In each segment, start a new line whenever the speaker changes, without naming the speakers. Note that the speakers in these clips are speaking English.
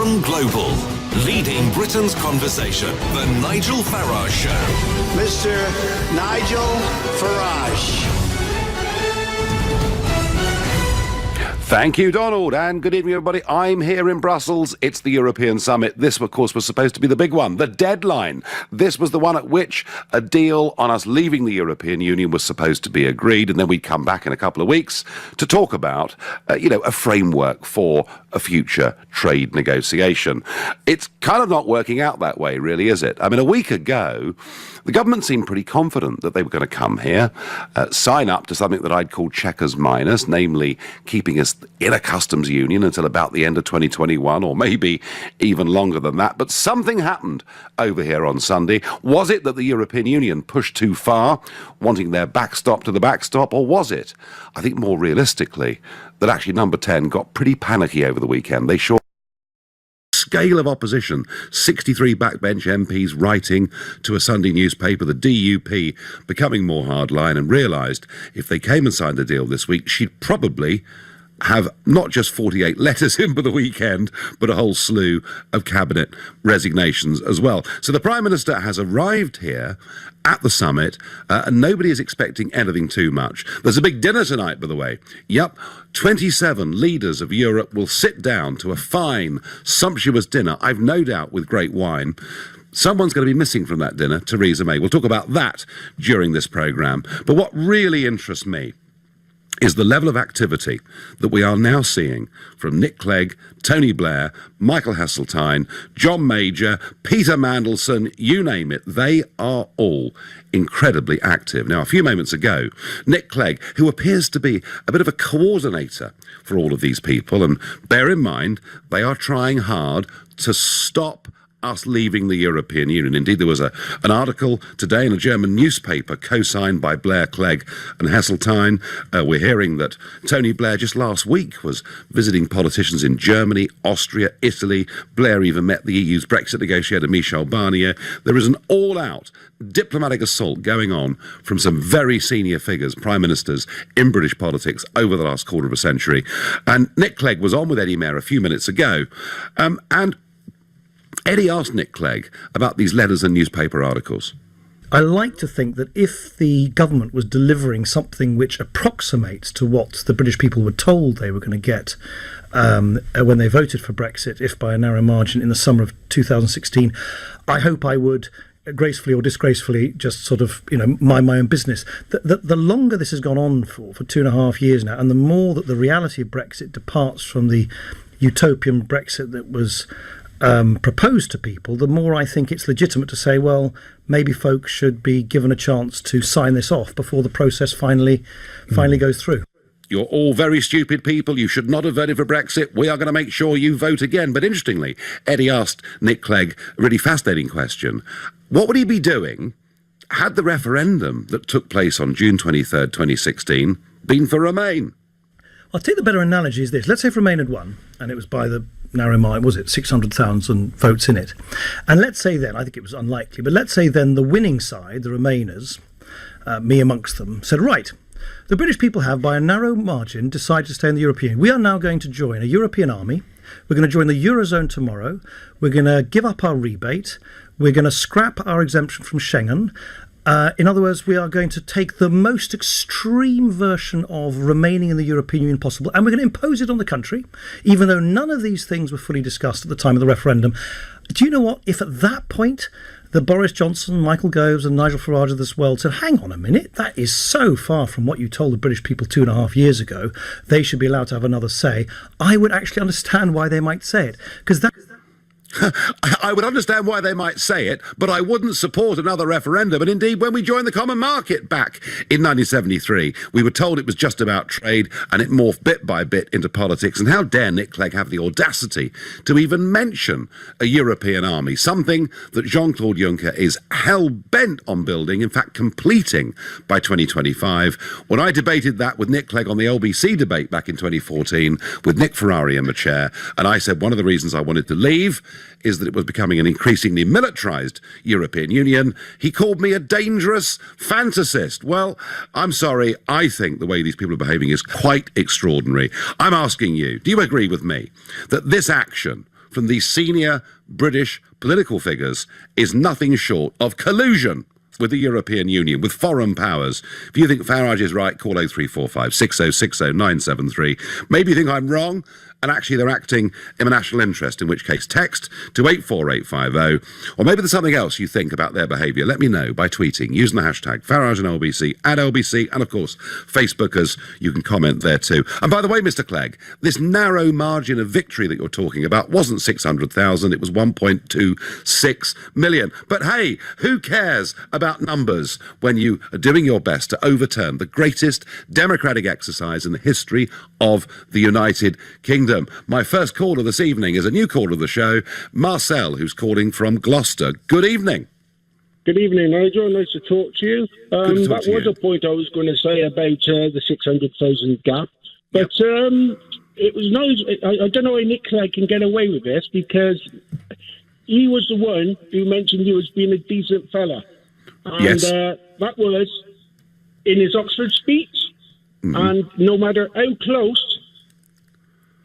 Gone Global. Leading Britain's conversation. The Nigel Farage Show.
Mr. Nigel Farage.
Thank you, Donald, and good evening, everybody. I'm here in Brussels. It's the European Summit. This, of course, was supposed to be the big one, the deadline. This was the one at which a deal on us leaving the European Union was supposed to be agreed, and then we'd come back in a couple of weeks to talk about, a framework for a future trade negotiation. It's kind of not working out that way, really, is it? I mean, a week ago, the government seemed pretty confident that they were going to come here, sign up to something that I'd call checkers minus, namely keeping us in a customs union until about the end of 2021, or maybe even longer than that. But something happened over here on Sunday. Was it that the European Union pushed too far, wanting their backstop to the backstop, or was it, I think more realistically, that actually Number 10 got pretty panicky over the weekend? They sure scale of opposition, 63 backbench MPs writing to a Sunday newspaper, the DUP becoming more hardline, and realised if they came and signed the deal this week, she'd probably have not just 48 letters in for the weekend, but a whole slew of cabinet resignations as well. So the Prime Minister has arrived here at the summit, and nobody is expecting anything too much. There's a big dinner tonight, by the way. Yep, 27 leaders of Europe will sit down to a fine, sumptuous dinner, I've no doubt with great wine. Someone's going to be missing from that dinner, Theresa May. We'll talk about that during this programme. But what really interests me is the level of activity that we are now seeing from Nick Clegg, Tony Blair, Michael Heseltine, John Major, Peter Mandelson, you name it. They are all incredibly active. Now, a few moments ago, Nick Clegg, who appears to be a bit of a coordinator for all of these people, and bear in mind, they are trying hard to stop us leaving the European Union. Indeed, there was an article today in a German newspaper co-signed by Blair, Clegg and Heseltine. We're hearing that Tony Blair just last week was visiting politicians in Germany, Austria, Italy. Blair even met the EU's Brexit negotiator Michel Barnier. There is an all-out diplomatic assault going on from some very senior figures, prime ministers in British politics over the last quarter of a century. And Nick Clegg was on with Eddie Mair a few minutes ago, and Eddie asked Nick Clegg about these letters and newspaper articles.
I like to think that if the government was delivering something which approximates to what the British people were told they were going to get when they voted for Brexit, if by a narrow margin in the summer of 2016, I hope I would gracefully or disgracefully just sort of, mind my own business. The longer this has gone on for 2.5 years now, and the more that the reality of Brexit departs from the utopian Brexit that was proposed to people, the more I think it's legitimate to say, well, maybe folks should be given a chance to sign this off before the process finally goes through.
You're all very stupid people. You should not have voted for Brexit. We are going to make sure you vote again. But interestingly, Eddie asked Nick Clegg a really fascinating question. What would he be doing had the referendum that took place on June 23rd, 2016 been for Remain?
I'll take the better analogy is this. Let's say if Remain had won, and it was by the narrow margin, was it 600,000 votes in it? And let's say then, I think it was unlikely, but let's say then the winning side, the Remainers, me amongst them, said, right, the British people have, by a narrow margin, decided to stay in the European Union. We are now going to join a European army. We're going to join the Eurozone tomorrow. We're going to give up our rebate. We're going to scrap our exemption from Schengen. In other words, we are going to take the most extreme version of remaining in the European Union possible, and we're going to impose it on the country, even though none of these things were fully discussed at the time of the referendum. Do you know what? If at that point the Boris Johnson, Michael Goves and Nigel Farage of this world said, hang on a minute, that is so far from what you told the British people 2.5 years ago, they should be allowed to have another say, I would actually understand why they might say it. Because that...
I would understand why they might say it, but I wouldn't support another referendum. And indeed, when we joined the common market back in 1973, we were told it was just about trade, and it morphed bit by bit into politics. And how dare Nick Clegg have the audacity to even mention a European army, something that Jean-Claude Juncker is hell-bent on building, in fact completing by 2025. When I debated that with Nick Clegg on the LBC debate back in 2014 with Nick Ferrari in the chair, and I said one of the reasons I wanted to leave is that it was becoming an increasingly militarised European Union, he called me a dangerous fantasist. Well, I'm sorry, I think the way these people are behaving is quite extraordinary. I'm asking you, do you agree with me that this action from these senior British political figures is nothing short of collusion with the European Union, with foreign powers. If you think Farage is right, call 0345 6060 973. Maybe you think I'm wrong, and actually they're acting in a national interest, in which case text to 84850. Or maybe there's something else you think about their behaviour. Let me know by tweeting, using the hashtag Farage and LBC, at LBC, and of course, Facebookers, you can comment there too. And by the way, Mr. Clegg, this narrow margin of victory that you're talking about wasn't 600,000, it was 1.26 million. But hey, who cares about numbers when you are doing your best to overturn the greatest democratic exercise in the history of the United Kingdom? My first caller this evening is a new caller of the show, Marcel, who's calling from Gloucester. Good evening.
Good evening, Nigel. Nice to talk to you. That was a point I was going to say about the 600,000 gap. But it was nice. I don't know why Nick Clegg can get away with this, because he was the one who mentioned you as being a decent fella. And
Yes.
That was in his Oxford speech. And no matter how close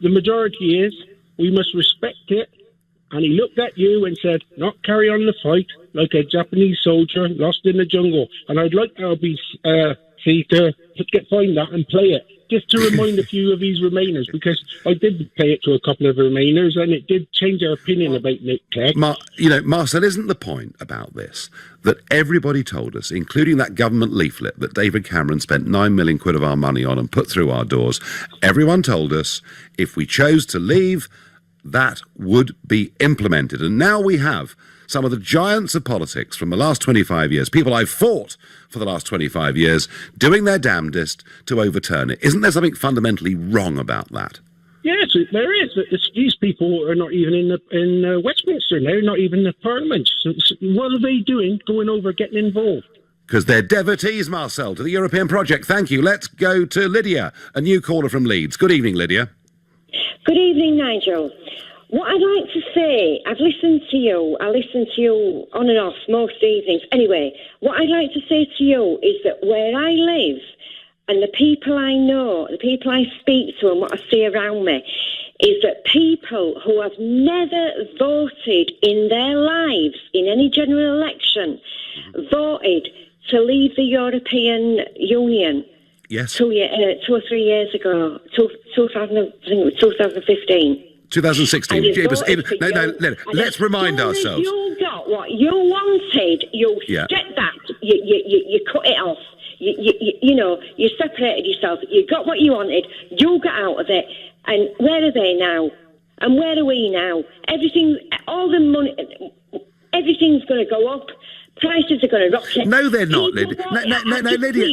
the majority is, we must respect it. And he looked at you and said, not carry on the fight like a Japanese soldier lost in the jungle. And I'd like LBC to find that and play it, just to remind a few of these Remainers, because I did play it to a couple of Remainers and it did change their opinion about Nick Clegg.
Marcel, isn't the point about this that everybody told us, including that government leaflet that David Cameron spent 9 million quid of our money on and put through our doors, everyone told us if we chose to leave, that would be implemented. And now we have some of the giants of politics from the last 25 years, people I've fought for the last 25 years, doing their damnedest to overturn it. Isn't there something fundamentally wrong about that?
Yes, there is. These people are not even in Westminster now, not even in the Parliament. So what are they doing going over, getting involved?
Because they're devotees, Marcel, to the European project. Thank you. Let's go to Lydia, a new caller from Leeds. Good evening, Lydia.
Good evening, Nigel. What I'd like to say, I've listened to you. I listen to you on and off most evenings. Anyway, what I'd like to say to you is that where I live and the people I know, the people I speak to and what I see around me, is that people who have never voted in their lives in any general election voted to leave the European Union.
Yes.
2 or 3 years ago, 2015.
2016. Let's remind ourselves.
You got what you wanted. You stepped back. You cut it off. You separated yourself. You got what you wanted. You got out of it. And where are they now? And where are we now? All the money, everything's going to go up. Prices are going to rocket.
No, they're not, Lydia.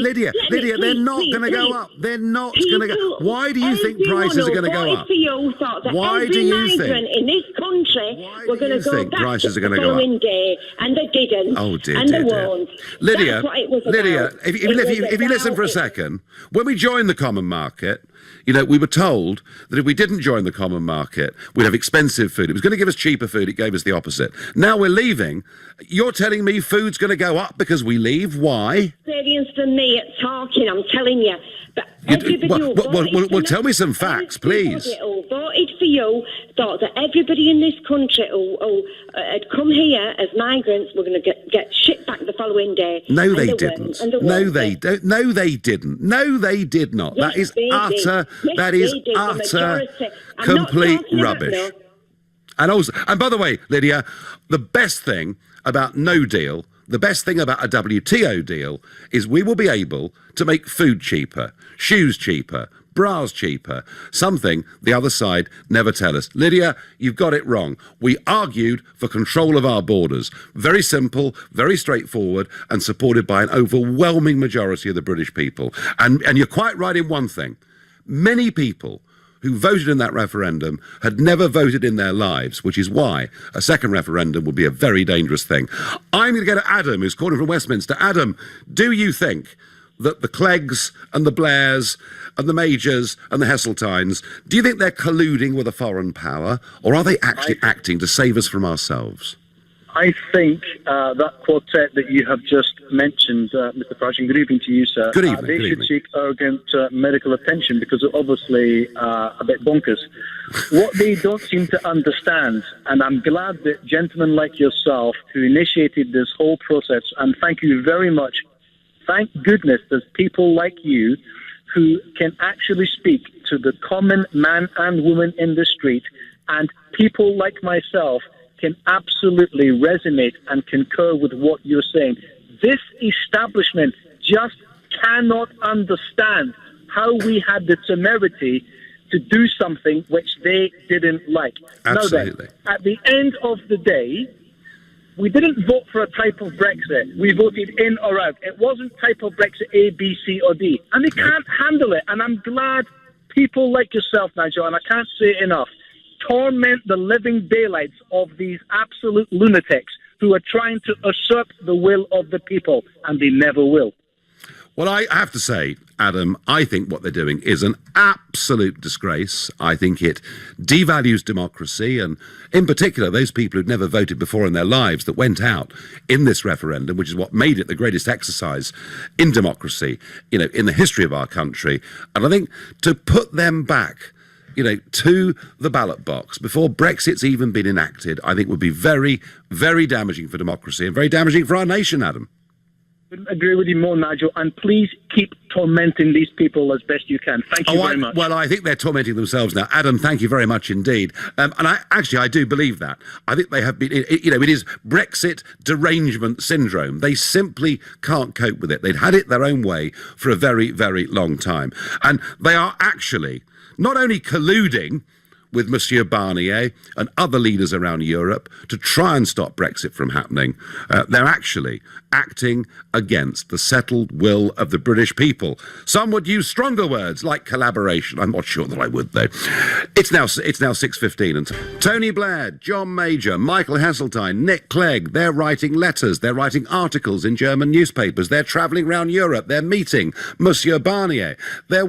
Lydia, they're not going to go up. They're not going to go. Why do you think prices are going to go up? Why do you think?
In this country, we're going to go back
prices are going to
the
go
following
up?
day, and they didn't.
Oh dear,
and
dear,
they
dear.
won't.
Lydia,
That's what it was about.
if you listen for a second, when we joined the common market, we were told that if we didn't join the common market, we'd have expensive food. It was going to give us cheaper food. It gave us the opposite. Now we're leaving. You're telling me food's going to go up because we leave? Why?
Experience for me at talking, I'm telling you. But everybody
tell me some facts, please.
Who voted for you thought that everybody in this country who had come here as migrants were going to get shipped back the following day.
No, they didn't. No, they don't. No, they didn't. No, they did not.
Yes,
that is
they
utter.
did.
That
Yes,
is
they did. The
utter,
majority. I'm not
complete
talking about
rubbish. And by the way, Lydia, the best thing about no deal, the best thing about a WTO deal is we will be able to make food cheaper, shoes cheaper, bras cheaper, something the other side never tell us. Lydia, you've got it wrong. We argued for control of our borders. Very simple, very straightforward, and supported by an overwhelming majority of the British people. And you're quite right in one thing. Many people who voted in that referendum had never voted in their lives, which is why a second referendum would be a very dangerous thing. I'm going to go to Adam, who's calling from Westminster. Adam, do you think that the Cleggs and the Blairs and the Majors and the Heseltines, do you think they're colluding with a foreign power, or are they actually acting to save us from ourselves?
I think that quartet that you have just mentioned, Mr. Farage, and good evening to you, sir.
Good evening.
They
good
should
evening.
seek urgent medical attention because they're obviously a bit bonkers. What they don't seem to understand, and I'm glad that gentlemen like yourself who initiated this whole process, and thank you very much, thank goodness there's people like you who can actually speak to the common man and woman in the street, and people like myself can absolutely resonate and concur with what you're saying. This establishment just cannot understand how we had the temerity to do something which they didn't like.
Absolutely.
Now then, at the end of the day, we didn't vote for a type of Brexit. We voted in or out. It wasn't type of Brexit A, B, C, or D. And they can't handle it. And I'm glad people like yourself, Nigel, and I can't say it enough, torment the living daylights of these absolute lunatics who are trying to usurp the will of the people, and they never will.
Well, I have to say, Adam, I think what they're doing is an absolute disgrace. I think it devalues democracy, and in particular, those people who'd never voted before in their lives that went out in this referendum, which is what made it the greatest exercise in democracy, in the history of our country. And I think to put them back to the ballot box before Brexit's even been enacted, I think would be very, very damaging for democracy and very damaging for our nation, Adam.
I couldn't agree with you more, Nigel, and please keep tormenting these people as best you can. Thank you very much.
Well, I think they're tormenting themselves now. Adam, thank you very much indeed. And I do believe that. I think they have been, it is Brexit derangement syndrome. They simply can't cope with it. They'd had it their own way for a very, very long time. And they are actually not only colluding with Monsieur Barnier and other leaders around Europe to try and stop Brexit from happening, they're actually acting against the settled will of the British people. Some would use stronger words like collaboration. I'm not sure that I would, though. It's now 6:15, and Tony Blair, John Major, Michael Heseltine, Nick Clegg, they're writing letters, they're writing articles in German newspapers, they're travelling around Europe, they're meeting Monsieur Barnier, they're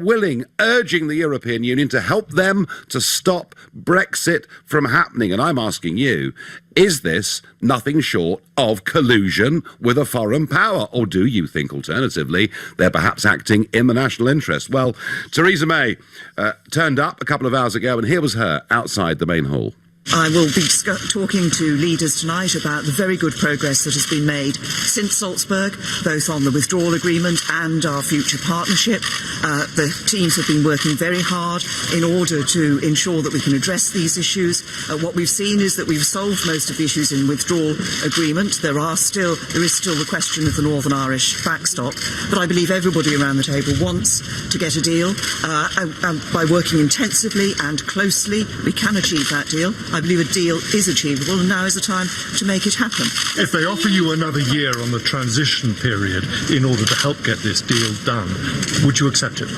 urging the European Union to help them to stop Brexit from happening. And I'm asking you, is this nothing short of collusion with a foreign power? Or do you think, alternatively, they're perhaps acting in the national interest? Well, Theresa May turned up a couple of hours ago, and here was her outside the main hall.
I will be talking to leaders tonight about the very good progress that has been made since Salzburg, both on the withdrawal agreement and our future partnership. The teams have been working very hard in order to ensure that we can address these issues. What we've seen is that we've solved most of the issues in withdrawal agreement. There is still the question of the Northern Irish backstop, but I believe everybody around the table wants to get a deal. By working intensively and closely, we can achieve that deal. I believe a deal is achievable, and now is the time to make it happen.
If they offer you another year on the transition period in order to help get this deal done, would you accept it?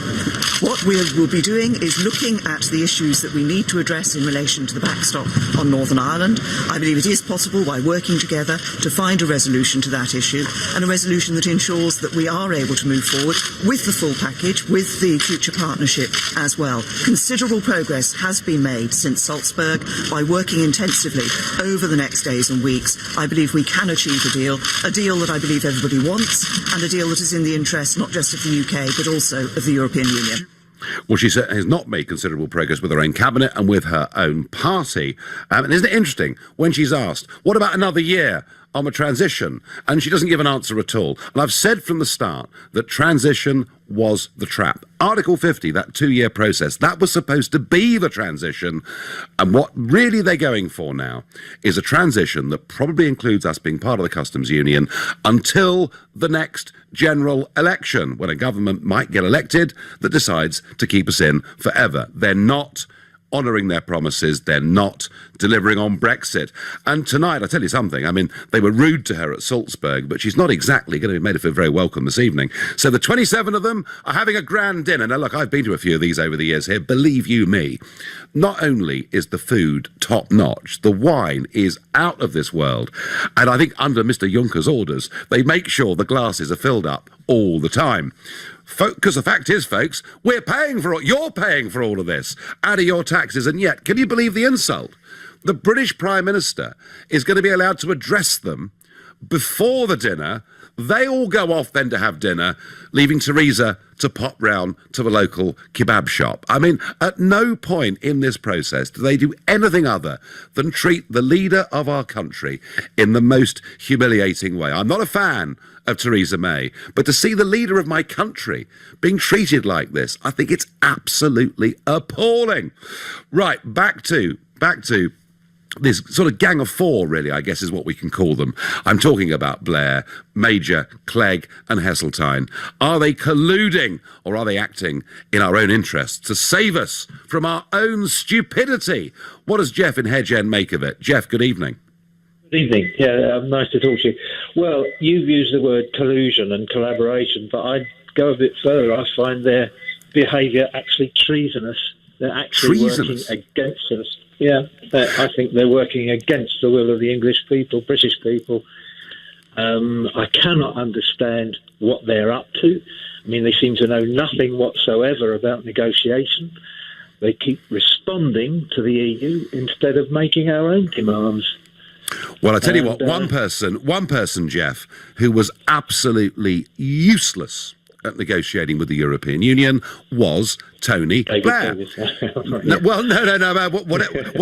What we will be doing is looking at the issues that we need to address in relation to the backstop on Northern Ireland. I believe it is possible, by working together, to find a resolution to that issue, and a resolution that ensures that we are able to move forward with the full package, with the future partnership as well. Considerable progress has been made since Salzburg. By working intensively over the next days and weeks, I believe we can achieve a deal that I believe everybody wants, and a deal that is in the interest not just of the UK but also of the European Union.
Well, she has not made considerable progress with her own cabinet and with her own party. And isn't it interesting when she's asked, what about another year on a transition? And she doesn't give an answer at all. And I've said from the start that transition was the trap. Article 50, that 2-year process, that was supposed to be the transition. And what really they're going for now is a transition that probably includes us being part of the customs union until the next general election, when a government might get elected that decides to keep us in forever. They're not honouring their promises. They're not delivering on Brexit. And tonight, I tell you something, I mean, they were rude to her at Salzburg, but she's not exactly going to be made to feel very welcome this evening. So the 27 of them are having a grand dinner. Now, look, I've been to a few of these over the years here. Believe you me, not only is the food top-notch, the wine is out of this world. And I think under Mr. Juncker's orders, they make sure the glasses are filled up all the time. Because the fact is, folks, you're paying for all of this out of your taxes. And yet, can you believe the insult the British Prime Minister is going to be allowed to address them before the dinner. They all go off then to have dinner, leaving Theresa to pop round to the local kebab shop. I mean, at no point in this process do they do anything other than treat the leader of our country in the most humiliating way. I'm not a fan of Theresa May, but to see the leader of my country being treated like this, I think it's absolutely appalling. Right, back to this sort of gang of four, really, I guess is what we can call them. I'm talking about Blair, Major, Clegg and Heseltine. Are they colluding or are they acting in our own interests to save us from our own stupidity? What does Jeff in Hedge End make of it? Jeff, good evening.
Good evening. Yeah, nice to talk to you. Well, you've used the word collusion and collaboration, but I'd go a bit further. I find their behaviour actually treasonous. They're actually working against us. Yeah, I think they're working against the will of the English people, British people. I cannot understand what they're up to. I mean, they seem to know nothing whatsoever about negotiation. They keep responding to the EU instead of making our own demands.
Well, I tell you what, one person, Jeff, who was absolutely useless at negotiating with the European Union was Tony Blair. No.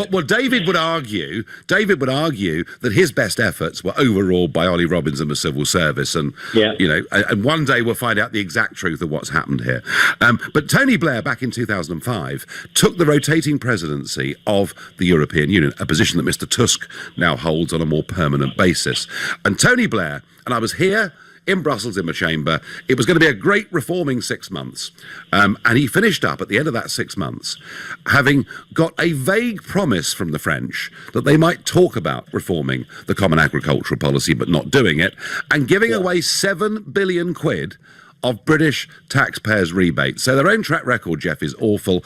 What David would argue that his best efforts were overawed by Ollie Robbins and the civil service, and and one day we'll find out the exact truth of what's happened here. But Tony Blair, back in 2005, took the rotating presidency of the European Union, a position that Mr. Tusk now holds on a more permanent basis. And Tony Blair, and I was here in Brussels in my chamber, it was going to be a great reforming 6 months. And he finished up at the end of that 6 months, having got a vague promise from the French that they might talk about reforming the common agricultural policy, but not doing it, and giving away 7 billion quid of British taxpayers' rebates. So their own track record, Jeff, is awful.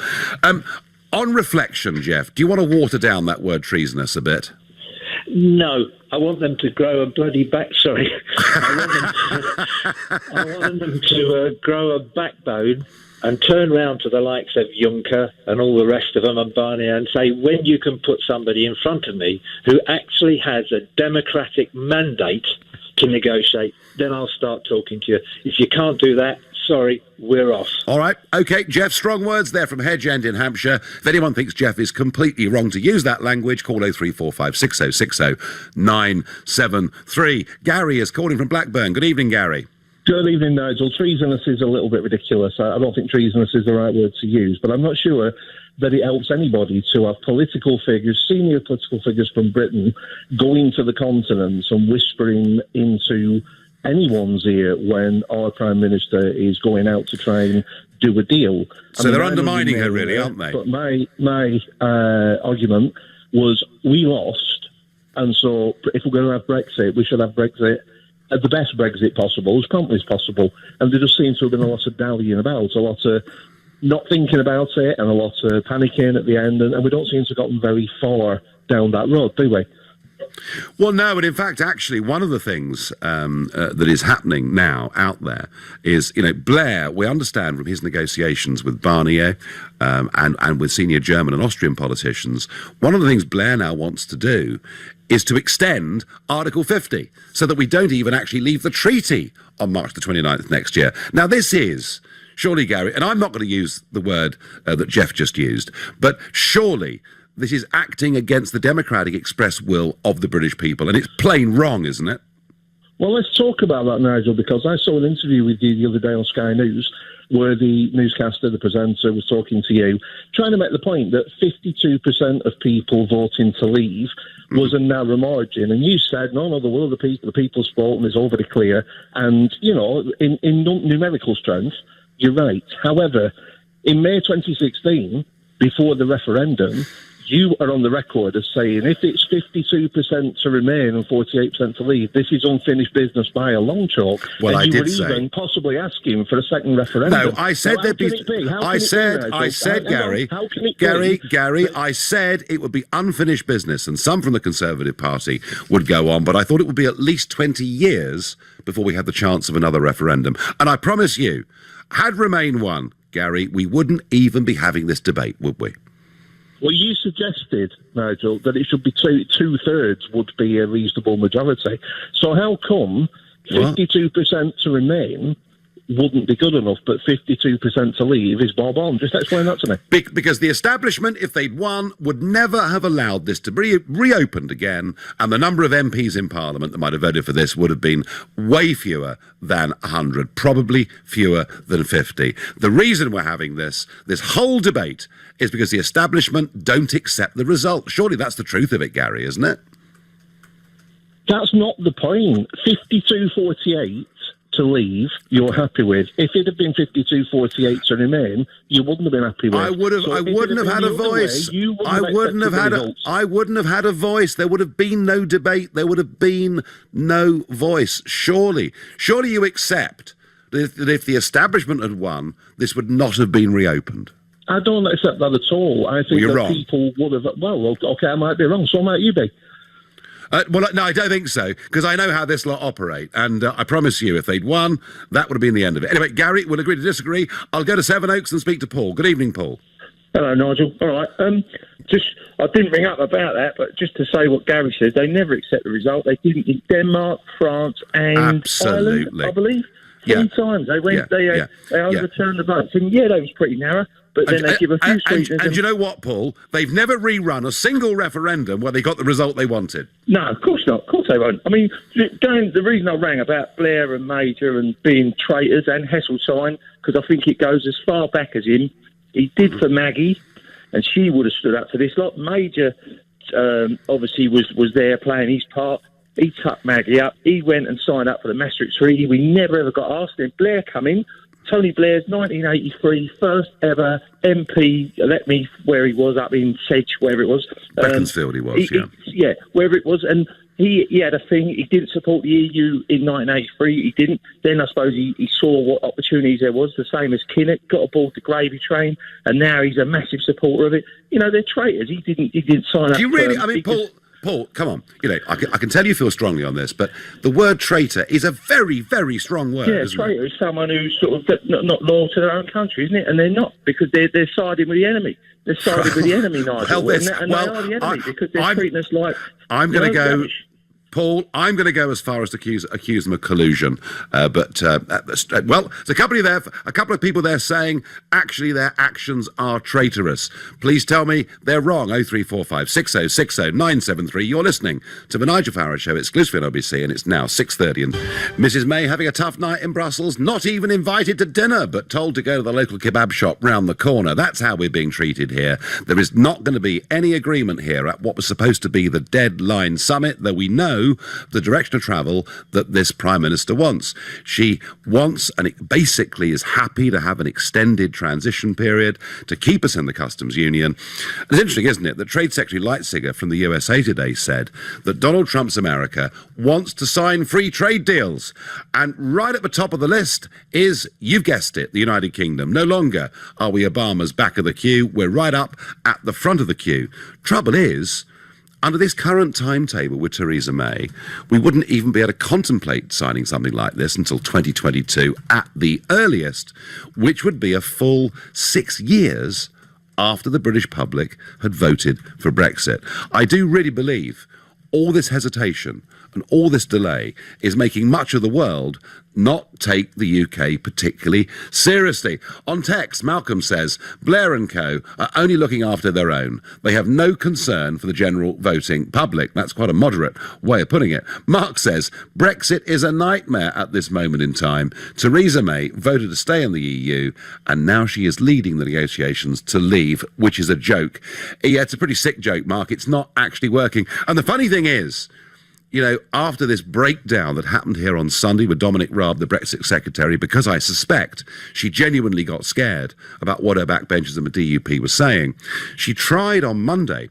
On reflection, Jeff, do you want to water down that word treasonous a bit?
No, I want them to grow a bloody back. Sorry, I want them to grow a backbone and turn round to the likes of Juncker and all the rest of them and Barnier and say, when you can put somebody in front of me who actually has a democratic mandate to negotiate, then I'll start talking to you. If you can't do that, sorry, we're off. All right.
OK, Jeff, strong words there from Hedge End in Hampshire. If anyone thinks Jeff is completely wrong to use that language, call 0345 6060 973. Gary is calling from Blackburn. Good evening, Gary.
Good evening, Nigel. Treasonous is a little bit ridiculous. I don't think treasonous is the right word to use, but I'm not sure that it helps anybody to have political figures, senior political figures from Britain, going to the continent and whispering into anyone's ear when our Prime Minister is going out to try and do a deal.
So they're undermining her, really, aren't they?
But my argument was we lost, and so if we're going to have Brexit, we should have Brexit at the best Brexit possible, as promptly as possible. And there just seems to have been a lot of dallying about, a lot of not thinking about it, and a lot of panicking at the end, and we don't seem to have gotten very far down that road, do we?
Well, no, but in fact, actually, one of the things that is happening now out there is, Blair, we understand from his negotiations with Barnier and with senior German and Austrian politicians, one of the things Blair now wants to do is to extend Article 50 so that we don't even actually leave the treaty on March the 29th next year. Now, this is, surely, Gary, and I'm not going to use the word that Jeff just used, but surely this is acting against the democratic express will of the British people, and it's plain wrong, isn't it?
Well, let's talk about that, Nigel, because I saw an interview with you the other day on Sky News where the newscaster, the presenter, was talking to you, trying to make the point that 52% of people voting to leave was a narrow margin. And you said, no, the will of the people's fault, and it's all very clear. And, in numerical strength, you're right. However, in May 2016, before the referendum, you are on the record as saying if it's 52% to remain and 48% to leave, this is unfinished business by a long chalk.
Well,
and
I
you
did
were even possibly asking for a second referendum.
No, I said there'd be. I said, Gary, I said it would be unfinished business, and some from the Conservative Party would go on, but I thought it would be at least 20 years before we had the chance of another referendum. And I promise you, had Remain won, Gary, we wouldn't even be having this debate, would we?
Well, you suggested, Nigel, that it should be two-thirds would be a reasonable majority. So how come 52% to remain wouldn't be good enough, but 52% to leave is bob on? Just explain that to me.
Because the establishment, if they'd won, would never have allowed this to be reopened again, and the number of MPs in Parliament that might have voted for this would have been way fewer than 100, probably fewer than 50. The reason we're having this whole debate is because the establishment don't accept the result. Surely that's the truth of it, Gary, isn't it?
That's not the point. 52-48 to leave, you're happy with. If it had been 52-48 to remain, you wouldn't have been happy with.
I wouldn't have had a voice. I wouldn't have had a voice. There would have been no debate. There would have been no voice. Surely you accept that if the establishment had won, this would not have been reopened.
I don't accept that at all. I think that people would have. Well, okay, I might be wrong. So might you be.
Well, no, I don't think so, because I know how this lot operate, and I promise you, if they'd won, that would have been the end of it. Anyway, Gary, we'll agree to disagree. I'll go to Sevenoaks and speak to Paul. Good evening, Paul.
Hello, Nigel. All right. I didn't ring up about that, but just to say what Gary said, they never accept the result. They didn't in Denmark, France, and Ireland, I believe. Three times they went. They overturned the votes, and they was pretty narrow. But then they give a few sweeteners.
And you know what, Paul? They've never rerun a single referendum where they got the result they wanted.
No, of course not. Of course they won't. I mean, the reason I rang about Blair and Major and being traitors and Heseltine, because I think it goes as far back as him. He did for Maggie, and she would have stood up for this lot. Major obviously was there playing his part. He tucked Maggie up. He went and signed up for the Maastricht Treaty. We never ever got asked. Then Blair come in. Tony Blair's 1983 first ever MP, where he was, up in Sedge, wherever it was.
Beaconsfield he was,
wherever it was. And he had a thing. He didn't support the EU in 1983. He didn't. Then I suppose he saw what opportunities there was, the same as Kinnock, got aboard the gravy train, and now he's a massive supporter of it. You know, they're traitors. He didn't sign up.
Do you really? I mean, Paul, come on. You know, I can tell you feel strongly on this, but the word traitor is a very, very strong word.
Yeah, traitor is someone who's sort of not loyal to their own country, isn't it? And they're not, because they're siding with the enemy. They're siding with the enemy, Nigel. They are the enemy because they're treating us like.
I'm going to go. Paul, I'm going to go as far as to accuse them of collusion. Well, there's a couple of people there saying actually their actions are traitorous. Please tell me they're wrong. 0345 6060 973. You're listening to the Nigel Farage Show exclusively on BBC, and it's now 6:30. And Mrs. May having a tough night in Brussels, not even invited to dinner, but told to go to the local kebab shop round the corner. That's how we're being treated here. There is not going to be any agreement here at what was supposed to be the deadline summit, though we know the direction of travel that this Prime Minister wants. She wants, and it basically is happy to have an extended transition period to keep us in the customs union. It's interesting, isn't it, that Trade Secretary Leitziger from the USA today said that Donald Trump's America wants to sign free trade deals. And right at the top of the list is, you've guessed it, the United Kingdom. No longer are we Obama's back of the queue. We're right up at the front of the queue. Trouble is, under this current timetable with Theresa May, we wouldn't even be able to contemplate signing something like this until 2022 at the earliest, which would be a full 6 years after the British public had voted for Brexit. I do really believe all this hesitation and all this delay is making much of the world not take the UK particularly seriously. On text, Malcolm says, Blair and co are only looking after their own. They have no concern for the general voting public. That's quite a moderate way of putting it. Mark says, Brexit is a nightmare at this moment in time. Theresa May voted to stay in the EU, and now she is leading the negotiations to leave, which is a joke. Yeah, it's a pretty sick joke, Mark. It's not actually working. And the funny thing is, you know, after this breakdown that happened here on Sunday with Dominic Raab, the Brexit secretary, because I suspect she genuinely got scared about what her backbenchers in the DUP were saying, she tried on Monday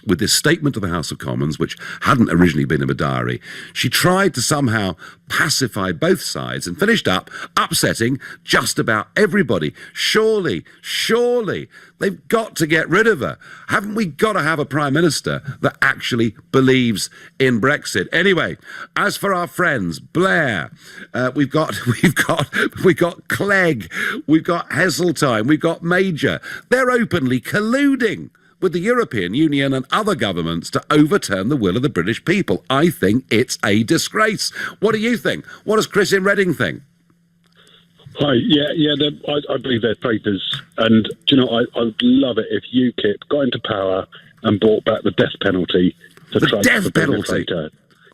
with this statement to the House of Commons, which hadn't originally been in the diary. She tried to somehow pacify both sides and finished up upsetting just about everybody. Surely, they've got to get rid of her. Haven't we got to have a Prime Minister that actually believes in Brexit? Anyway, as for our friends, Blair, we've got Clegg, we've got Heseltine, we've got Major. They're openly colluding with the European Union and other governments to overturn the will of the British people. I think it's a disgrace. What do you think? What does Chris in Reading think?
Hi, I believe they're traitors, and do you know, I would love it if UKIP got into power and brought back the death penalty.
The death penalty?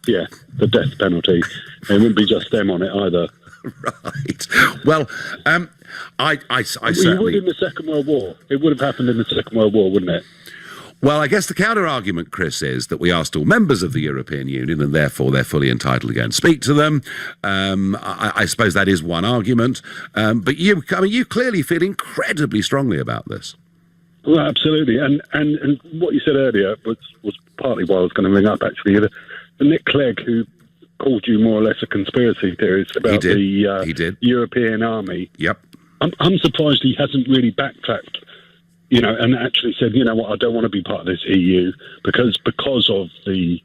Yeah, the death penalty. It wouldn't be just them on it either.
Right. Well, I certainly...
You would in the Second World War. It would have happened in the Second World War, wouldn't it?
Well, I guess the counter-argument, Chris, is that we are still members of the European Union and therefore they're fully entitled to go and speak to them. I suppose that is one argument. But you clearly feel incredibly strongly about this.
Well, absolutely. And what you said earlier was partly why I was going to ring up, actually. The Nick Clegg, who called you more or less a conspiracy theorist about the European army.
Yep.
I'm surprised he hasn't really backtracked, you know, and actually said, you know what, I don't want to be part of this EU because of the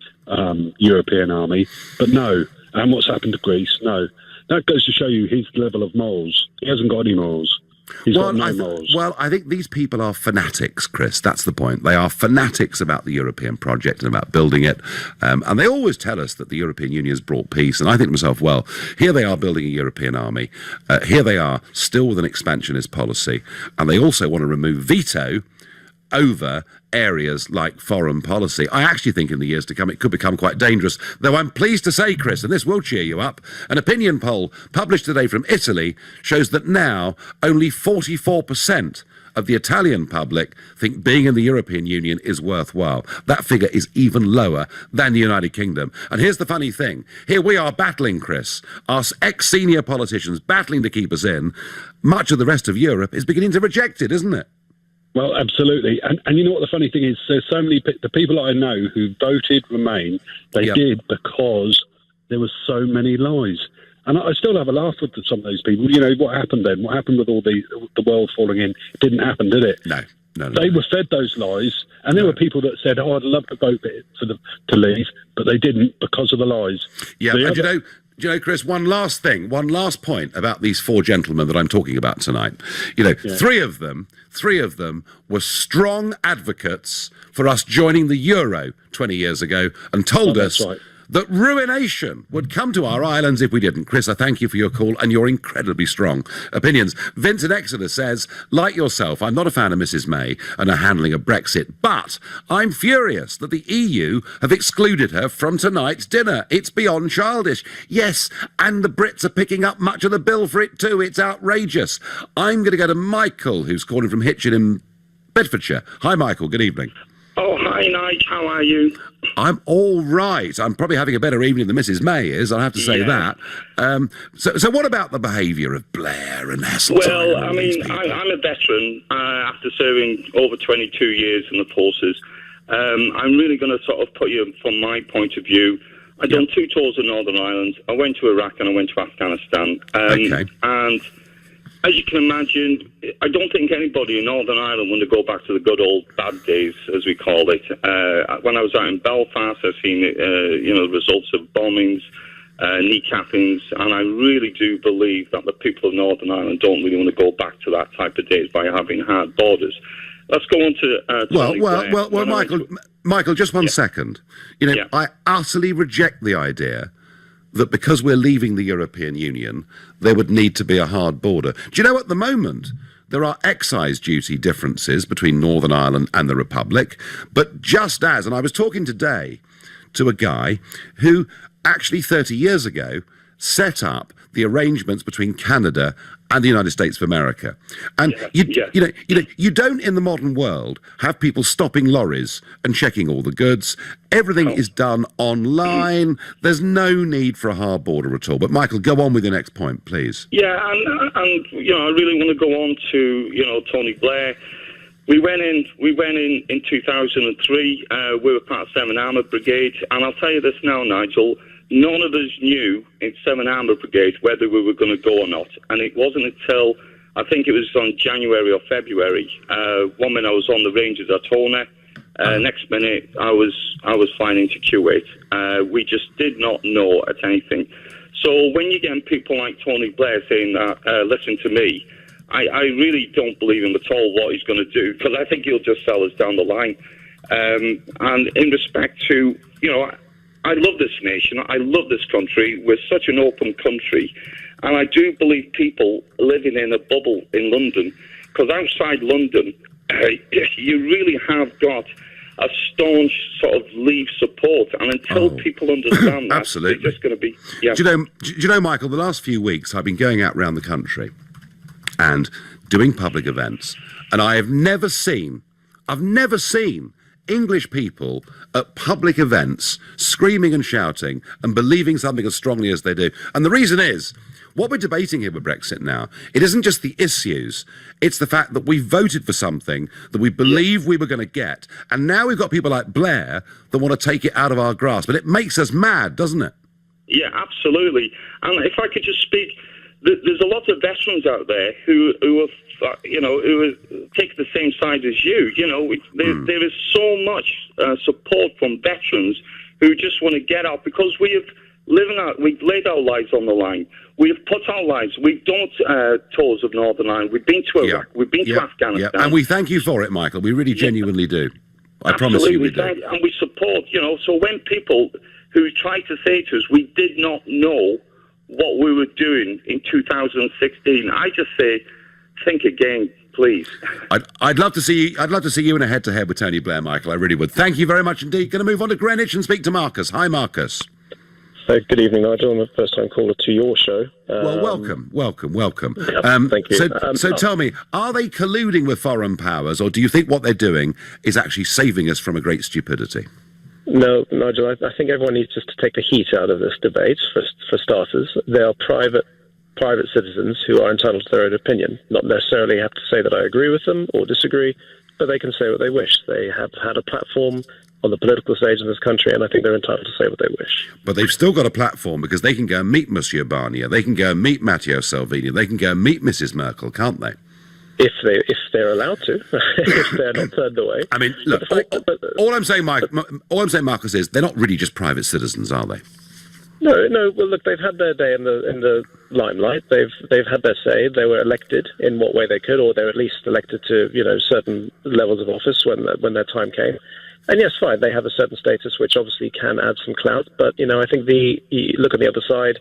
European army. But no. And what's happened to Greece? No. That goes to show you his level of morals. He hasn't got any morals. He's got no morals.
Well, I think these people are fanatics, Chris. That's the point. They are fanatics about the European project and about building it. And they always tell us that the European Union has brought peace. And I think to myself, well, here they are building a European army. Here they are still with an expansionist policy. And they also want to remove veto over areas like foreign policy. I actually think in the years to come it could become quite dangerous, though I'm pleased to say, Chris, and this will cheer you up, an opinion poll published today from Italy shows that now only 44% of the Italian public think being in the European Union is worthwhile. That figure is even lower than the United Kingdom. And here's the funny thing. Here we are battling, Chris, our ex-senior politicians battling to keep us in. Much of the rest of Europe is beginning to reject it, isn't it?
Well, absolutely. And you know what the funny thing is? There's so many the people I know who voted Remain, they did because there were so many lies. And I still have a laugh with some of those people. You know, what happened then? What happened with all the world falling in? It didn't happen, did it?
No.
They were fed those lies. And there were people that said, oh, I'd love to vote to leave, but they didn't because of the lies.
Yeah, and do you know, Chris, one last point about these four gentlemen that I'm talking about tonight. You know, three of them were strong advocates for us joining the Euro 20 years ago and told us that ruination would come to our islands if we didn't. Chris, I thank you for your call and your incredibly strong opinions. Vincent Exeter says, like yourself, I'm not a fan of Mrs May and her handling of Brexit, but I'm furious that the EU have excluded her from tonight's dinner. It's beyond childish. Yes, and the Brits are picking up much of the bill for it too. It's outrageous. I'm going to go to Michael, who's calling from Hitchin in Bedfordshire. Hi, Michael. Good evening.
Oh, hi, Nige. How are you?
I'm all right. I'm probably having a better evening than Mrs May is, I'll have to say that. So what about the behaviour of Blair and Heseltine?
Well, I mean, I'm a veteran after serving over 22 years in the forces. I'm really going to sort of put you from my point of view. I've done 2 tours of Northern Ireland. I went to Iraq and I went to Afghanistan. And as you can imagine, I don't think anybody in Northern Ireland want to go back to the good old bad days, as we call it. When I was out in Belfast, I've seen, the results of bombings, kneecappings, and I really do believe that the people of Northern Ireland don't really want to go back to that type of days by having hard borders. Let's go on to
Well, Michael, just one second. You know, I utterly reject the idea that because we're leaving the European Union, there would need to be a hard border. Do you know, at the moment, there are excise duty differences between Northern Ireland and the Republic, but just as, and I was talking today to a guy who actually 30 years ago set up the arrangements between Canada and the United States of America. And you don't in the modern world have people stopping lorries and checking all the goods. Everything is done online. There's no need for a hard border at all. But Michael, go on with your next point, please.
Yeah, and I really want to go on to Tony Blair. We went in in 2003. We were part of 7 Armoured Brigade, and I'll tell you this now, Nigel. None of us knew in 7 Armoured Brigade whether we were going to go or not. And it wasn't until, I think it was on January or February, 1 minute I was on the Rangers at Tona, next minute I was flying into Kuwait. We just did not know at anything. So when you get people like Tony Blair saying that, listen to me, I really don't believe him at all what he's going to do, because I think he'll just sell us down the line. And in respect to, I love this nation. I love this country. We're such an open country. And I do believe people living in a bubble in London, because outside London, you really have got a staunch sort of Leave support. And until people understand that,
absolutely.
they're just going to be... Yeah.
Do you know, Michael, the last few weeks I've been going out around the country and doing public events, and I've never seen English people at public events screaming and shouting and believing something as strongly as they do. And the reason is, what we're debating here with Brexit now, it isn't just the issues, it's the fact that we voted for something that we believe we were going to get. And now we've got people like Blair that want to take it out of our grasp. But it makes us mad, doesn't it?
Yeah, absolutely. And if I could just speak, there's a lot of veterans out there who take the same side as you. There is so much support from veterans who just want to get out, because we've laid our lives on the line. We've put our lives. We've done tours of Northern Ireland. We've been to Iraq. We've been to Afghanistan.
Yeah. And we thank you for it, Michael. We really genuinely do. I promise you we do.
And we support. So when people who try to say to us, we did not know what we were doing in 2016, I just say, think again, please.
I'd love to see you in a head-to-head with Tony Blair, Michael. I really would. Thank you very much indeed. Going to move on to Greenwich and speak to Marcus. Hi, Marcus.
Good evening, Nigel. I'm a first-time caller to your show.
Well, welcome.
Thank you.
So tell me, are they colluding with foreign powers, or do you think what they're doing is actually saving us from a great stupidity?
No, Nigel, I think everyone needs just to take the heat out of this debate, for starters. They are private citizens who are entitled to their own opinion. Not necessarily have to say that I agree with them or disagree, but they can say what they wish. They have had a platform on the political stage in this country, and I think they're entitled to say what they wish.
But they've still got a platform, because they can go and meet Monsieur Barnier, they can go and meet Matteo Salvini, they can go and meet Mrs. Merkel, can't they?
If they're allowed to, if they're not turned away.
I mean, look, all I'm saying, Marcus, is they're not really just private citizens, are they?
No. Well, look, they've had their day in the limelight. They've had their say. They were elected in what way they could, or they're at least elected to certain levels of office when their time came. And yes, fine, they have a certain status, which obviously can add some clout. But I think you look on the other side.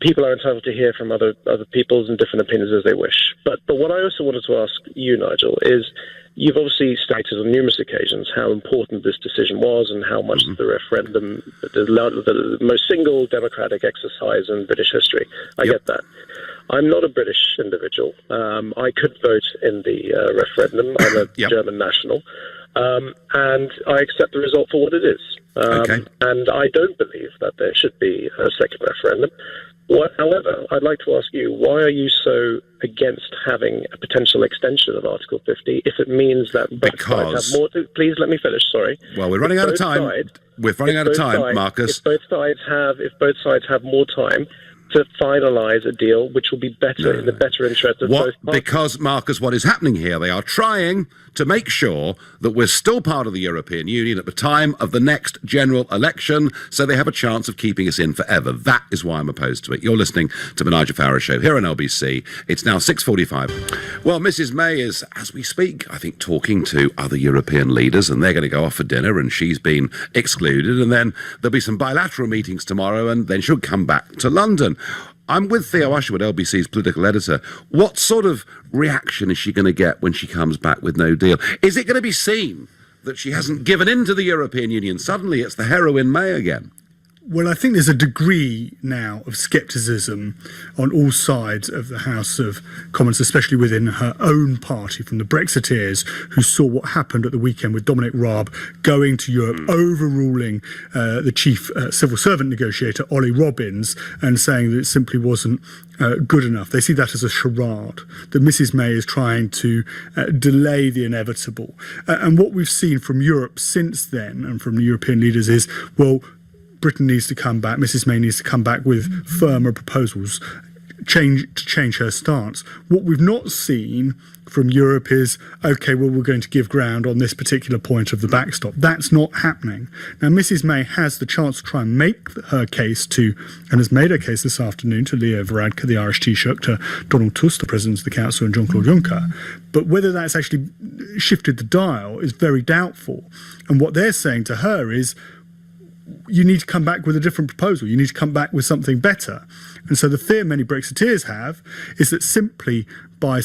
People are entitled to hear from other peoples and different opinions as they wish. But what I also wanted to ask you, Nigel, is you've obviously stated on numerous occasions how important this decision was and how much the referendum, the most single democratic exercise in British history. I get that. I'm not a British individual. I could vote in the referendum. I'm a German national. And I accept the result for what it is. And I don't believe that there should be a second referendum. However, I'd like to ask you, why are you so against having a potential extension of Article 50 if it means that both sides have more to... Please let me finish, sorry.
Well, we're running out of time. We're running out of time, Marcus.
If both sides have more time to finalise a deal which will be better in the better interest of both parties.
Because, Marcus, what is happening here, they are trying to make sure that we're still part of the European Union at the time of the next general election, so they have a chance of keeping us in forever. That is why I'm opposed to it. You're listening to the Nigel Farage Show here on LBC. It's now 6:45. Well, Mrs. May is, as we speak, I think, talking to other European leaders, and they're going to go off for dinner, and she's been excluded, and then there'll be some bilateral meetings tomorrow, and then she'll come back to London. I'm with Theo Usherwood, LBC's political editor. What sort of reaction is she going to get when she comes back with no deal? Is it going to be seen that she hasn't given in to the European Union? Suddenly it's the heroine May again.
Well, I think there's a degree now of scepticism on all sides of the House of Commons, especially within her own party, from the Brexiteers, who saw what happened at the weekend with Dominic Raab going to Europe, overruling the chief civil servant negotiator, Ollie Robbins, and saying that it simply wasn't good enough. They see that as a charade, that Mrs. May is trying to delay the inevitable. And what we've seen from Europe since then, and from the European leaders, is, well, Britain needs to come back, Mrs. May needs to come back with firmer proposals, change her stance. What we've not seen from Europe is, okay, well, we're going to give ground on this particular point of the backstop. That's not happening. Now, Mrs May has the chance to try and make her case to, and has made her case this afternoon to Leo Varadkar, the Irish Taoiseach, to Donald Tusk, the President of the Council, and Jean-Claude Juncker. But whether that's actually shifted the dial is very doubtful. And what they're saying to her is, you need to come back with a different proposal. You need to come back with something better. And so the fear many Brexiteers have is that simply by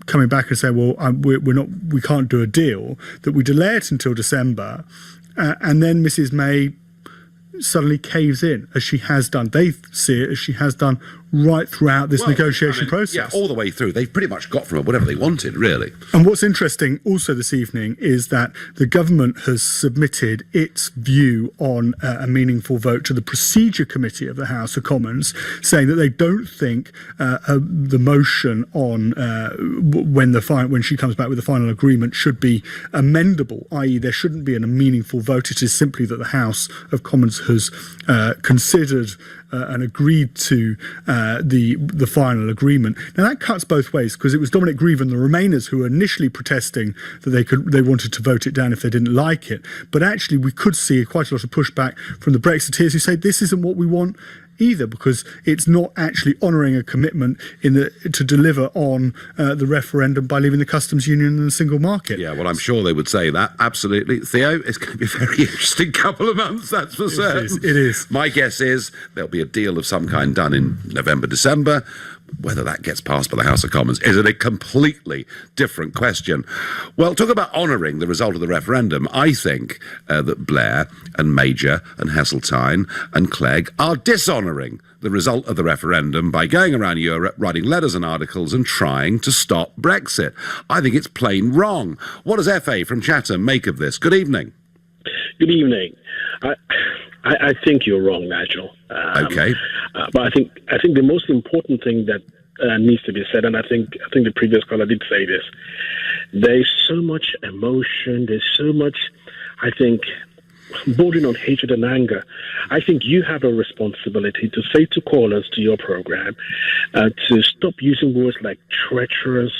coming back and saying, well, we can't do a deal, that we delay it until December, and then Mrs May suddenly caves in, as she has done. They see it as she has done right throughout this negotiation process.
Yeah, all the way through. They've pretty much got from it whatever they wanted, really.
And what's interesting also this evening is that the government has submitted its view on a meaningful vote to the Procedure Committee of the House of Commons, saying that they don't think the motion on when she comes back with the final agreement should be amendable, i.e. there shouldn't be a meaningful vote. It is simply that the House of Commons has considered and agreed to the final agreement. Now that cuts both ways, because it was Dominic Grieve and the Remainers who were initially protesting that they wanted to vote it down if they didn't like it. But actually we could see quite a lot of pushback from the Brexiteers who say this isn't what we want either, because it's not actually honouring a commitment to deliver on the referendum by leaving the customs union and the single market.
Yeah, well, I'm sure they would say that. Absolutely. Theo, it's going to be a very interesting couple of months, that's for certain.
It is.
My guess is there'll be a deal of some kind done in November, December. Whether that gets passed by the House of Commons is a completely different question. Well, talk about honouring the result of the referendum. I think that Blair and Major and Heseltine and Clegg are dishonouring the result of the referendum by going around Europe, writing letters and articles and trying to stop Brexit. I think it's plain wrong. What does FA from Chatham make of this? Good evening.
Good evening. I think you're wrong, Nigel.
Okay.
But I think the most important thing that needs to be said, and I think the previous caller did say this, there's so much emotion, there's so much, I think, bordering on hatred and anger. I think you have a responsibility to say to callers to your program to stop using words like treacherous,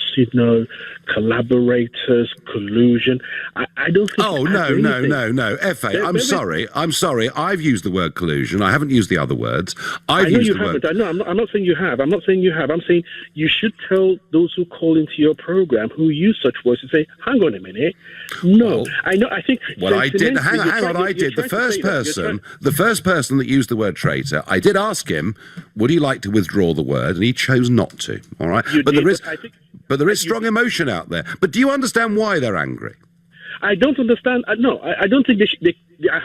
collaborators, collusion. I don't think...
Oh, no. FA, I'm sorry. I've used the word collusion. I haven't used the other words.
I know you haven't. I'm not saying you have. I'm saying you should tell those who call into your program who use such words to say, hang on a minute. No.
Well,
I know. I think...
Well, I did. Hang on. I did. The first person that used the word traitor, I did ask him, would he like to withdraw the word, and he chose not to. All right, but there is strong emotion out there. But do you understand why they're angry?
I don't understand. No, I don't think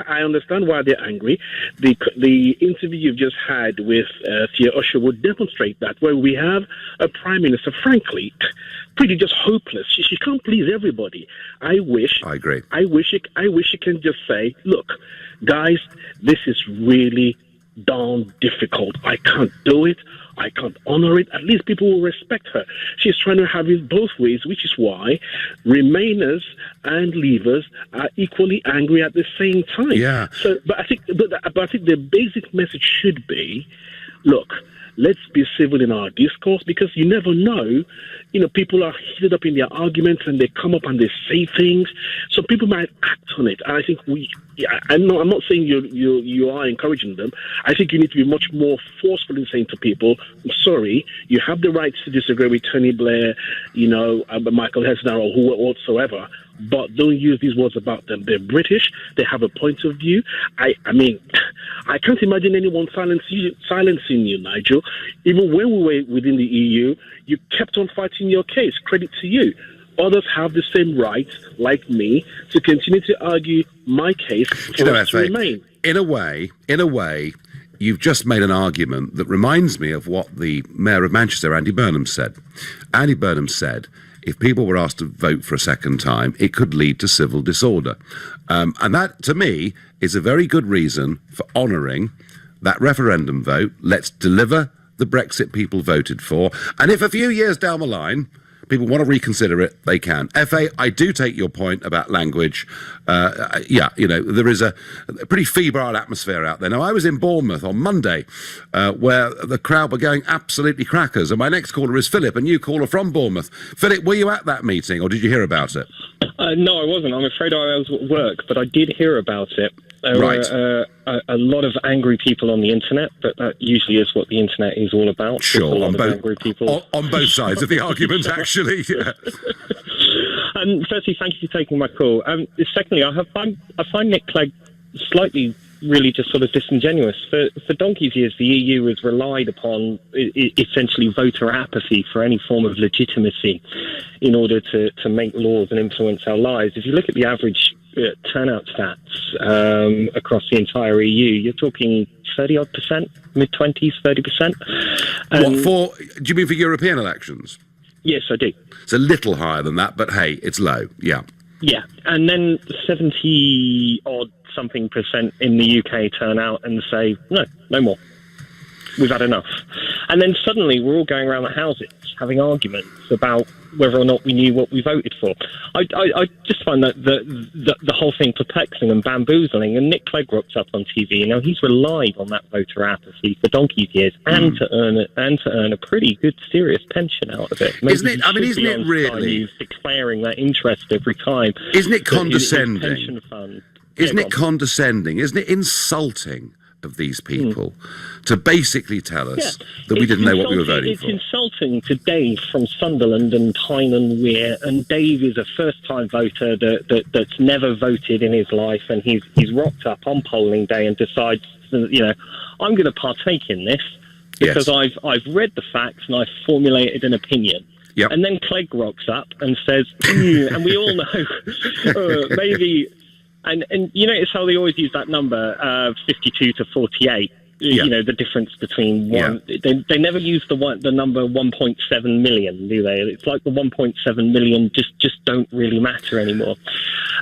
I understand why they're angry. The interview you've just had with Thea Usher would demonstrate that, where we have a prime minister, frankly, pretty just hopeless. She can't please everybody. I agree. I wish she can just say, look, guys, this is really darn difficult. I can't do it. I can't honour it. At least people will respect her. She's trying to have it both ways, which is why Remainers and Leavers are equally angry at the same time.
Yeah.
So, but I think the basic message should be, look, let's be civil in our discourse, because you never know. People are heated up in their arguments and they come up and they say things. So people might act on it. And I think I'm not saying you are encouraging them. I think you need to be much more forceful in saying to people, I'm sorry, you have the right to disagree with Tony Blair, Michael Heseltine or who whatsoever, but don't use these words about them. They're British. They have a point of view. I mean, I can't imagine anyone silencing you, Nigel. Even when we were within the EU, you kept on fighting your case. Credit to you. Others have the same right, like me, to continue to argue my case for us to remain.
In a way, you've just made an argument that reminds me of what the Mayor of Manchester, Andy Burnham, said. Andy Burnham said, if people were asked to vote for a second time, it could lead to civil disorder. And that, to me, is a very good reason for honouring that referendum vote. Let's deliver the Brexit people voted for. And if a few years down the line, people want to reconsider it, they can. FA, I do take your point about language. Yeah, you know, there is a pretty febrile atmosphere out there. Now, I was in Bournemouth on Monday, where the crowd were going absolutely crackers, and my next caller is Philip, a new caller from Bournemouth. Philip, were you at that meeting, or did you hear about it?
No, I wasn't. I'm afraid I was at work, but I did hear about it. There were a lot of angry people on the internet, but that usually is what the internet is all about.
Sure,
on both angry people.
On both sides of the argument, actually. Yeah.
And firstly, thank you for taking my call. Secondly, I find Nick Clegg slightly really just sort of disingenuous. For donkey's years, the EU has relied upon essentially voter apathy for any form of legitimacy in order to make laws and influence our lives. If you look at the average turnout stats across the entire EU, you're talking 30-odd%, mid-20s, 30%.
Do you mean for European elections?
Yes, I do.
It's a little higher than that, but hey, it's low, yeah.
Yeah, and then 70-odd something percent in the UK turn out and say, no more. We've had enough. And then suddenly we're all going around the houses having arguments about whether or not we knew what we voted for. I just find that the whole thing perplexing and bamboozling. And Nick Clegg rocks up on TV. You know, he's relied on that voter apathy for donkey's years and to earn a pretty good, serious pension out of it.
Isn't it really
declaring that interest every time?
Isn't it condescending?
Pension fund.
Isn't it condescending? Isn't it insulting of these people to basically tell us that we didn't know what we were voting for?
It's insulting to Dave from Sunderland and Tyne and Weir, and Dave is a first-time voter that's never voted in his life, and he's rocked up on polling day and decides, you know, I'm going to partake in this because I've read the facts and I've formulated an opinion.
Yep.
And then Clegg rocks up and says, and we all know, maybe... And you notice how they always use that number, 52 to 48. You know, the difference between one. They never use the number 1.7 million, do they? It's like the 1.7 million just don't really matter anymore.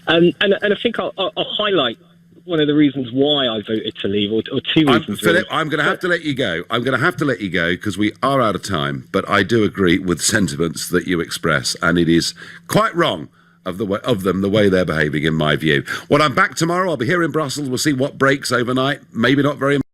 And I think I'll highlight one of the reasons why I voted to leave, or two reasons.
Philip, I'm going to have to let you go. I'm going to have to let you go because we are out of time. But I do agree with sentiments that you express, and it is quite wrong of the way they're behaving, in my view. When I'm back tomorrow, I'll be here in Brussels. We'll see what breaks overnight. Maybe not very much.